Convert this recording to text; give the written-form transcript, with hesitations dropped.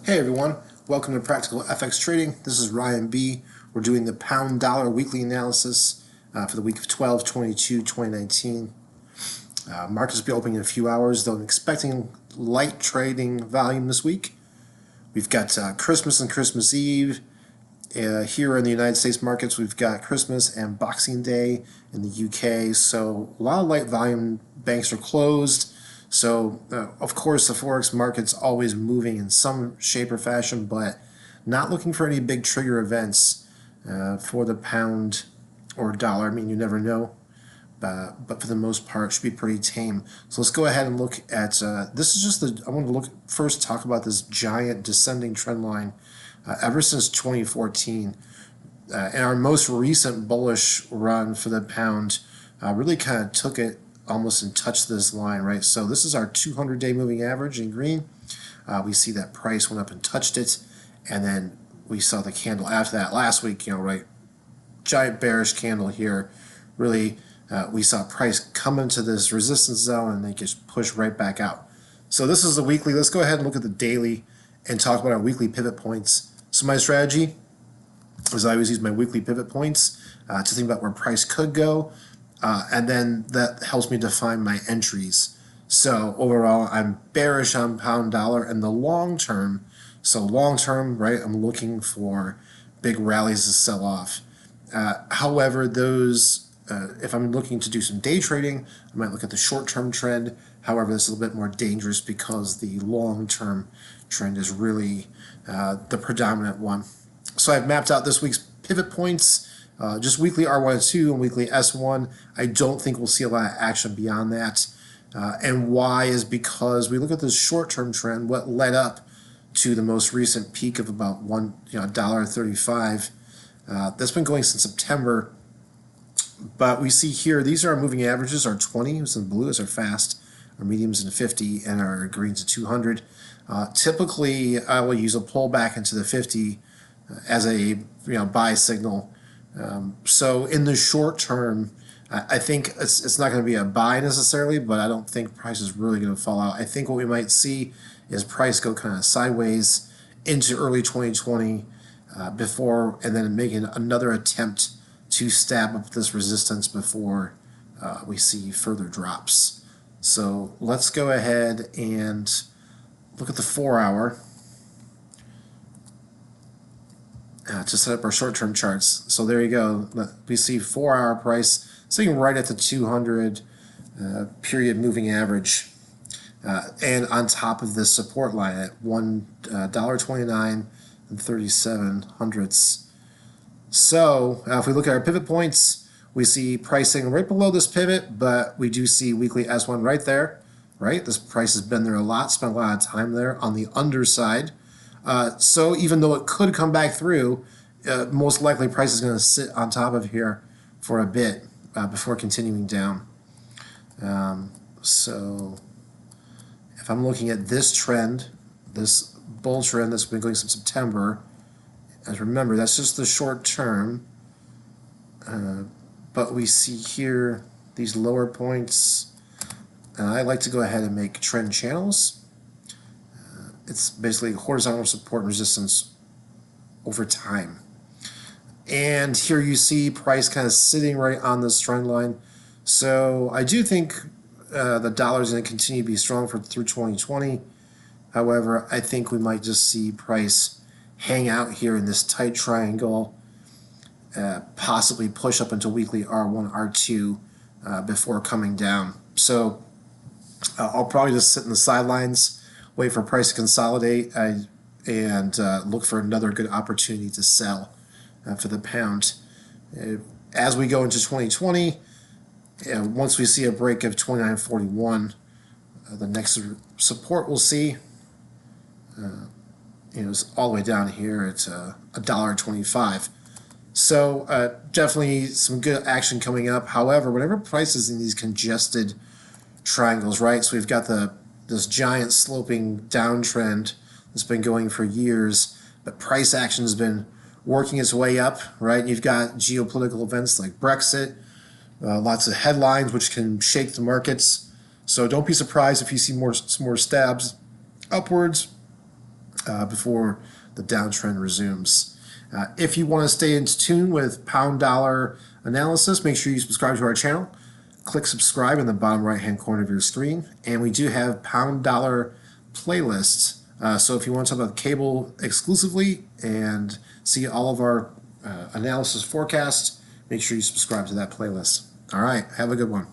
Hey everyone, welcome to Practical FX Trading. This is Ryan B. We're doing the pound dollar weekly analysis for the week of 12/22/2019. Markets will be opening in a few hours, though I'm expecting light trading volume this week. We've got Christmas and Christmas Eve. Here in the United States markets, we've got Christmas and Boxing Day in the UK, so a lot of light volume. Banks are closed. So, of course, the Forex market's always moving in some shape or fashion, but not looking for any big trigger events for the pound or dollar. I mean, you never know, but for the most part, it should be pretty tame. So let's go ahead and look at, this is just I want to first talk about this giant descending trend line ever since 2014. And our most recent bullish run for the pound really kind of took it almost and touched this line, right? So this is our 200-day moving average in green. We see that price went up and touched it, and then we saw the candle after that last week, right? Giant bearish candle here. Really, we saw price come into this resistance zone and then just push right back out. So this is the weekly. Let's go ahead and look at the daily and talk about our weekly pivot points. So my strategy is I always use my weekly pivot points to think about where price could go. And then that helps me define my entries. So overall, I'm bearish on pound dollar in the long term. So long term, right, I'm looking for big rallies to sell off. However, if I'm looking to do some day trading, I might look at the short-term trend. However, this is a little bit more dangerous because the long-term trend is really the predominant one. So I've mapped out this week's pivot points. Just weekly R1-2 and weekly S1. I don't think we'll see a lot of action beyond that. And why is because we look at this short-term trend, what led up to the most recent peak of about $1.35. That's been going since September. But we see here, these are our moving averages. Our 20 is in blue, is our fast. Our mediums in 50, and our greens at 200. Typically, I will use a pullback into the 50 as a buy signal. So in the short term, I think it's not going to be a buy necessarily, but I don't think price is really going to fall out. I think what we might see is price go kind of sideways into early 2020 before, and then making another attempt to stab up this resistance before we see further drops. So let's go ahead and look at the 4-hour. To set up our short-term charts. So there you go. We see 4-hour price sitting right at the 200 period moving average, and on top of this support line at $1.29 and 37 hundredths. So if we look at our pivot points, we see pricing right below this pivot, but we do see weekly S1 right there. Right, this price has been there a lot. Spent a lot of time there on the underside. So even though it could come back through, most likely price is going to sit on top of here for a bit before continuing down. So if I'm looking at this trend, this bull trend that's been going since September, as remember, that's just the short term. But we see here these lower points, and I like to go ahead and make trend channels. It's basically horizontal support and resistance over time. And here you see price kind of sitting right on this trend line. So I do think the dollar is going to continue to be strong through 2020. However, I think we might just see price hang out here in this tight triangle, possibly push up into weekly R1, R2 before coming down. So I'll probably just sit in the sidelines, wait for price to consolidate, and look for another good opportunity to sell for the pound. As we go into 2020, once we see a break of 29.41, the next support we'll see is all the way down here at $1.25. So definitely some good action coming up. However, whenever price is in these congested triangles, right? So we've got this giant sloping downtrend that's been going for years, but price action has been working its way up, right? You've got geopolitical events like Brexit, lots of headlines which can shake the markets. So don't be surprised if you see some more stabs upwards. before the downtrend resumes. If you want to stay in tune with pound dollar analysis, make sure you subscribe to our channel. Click subscribe in the bottom right hand corner of your screen, and we do have pound dollar playlists. So if you want to talk about cable exclusively and see all of our analysis forecasts, make sure you subscribe to that playlist. All right, have a good one.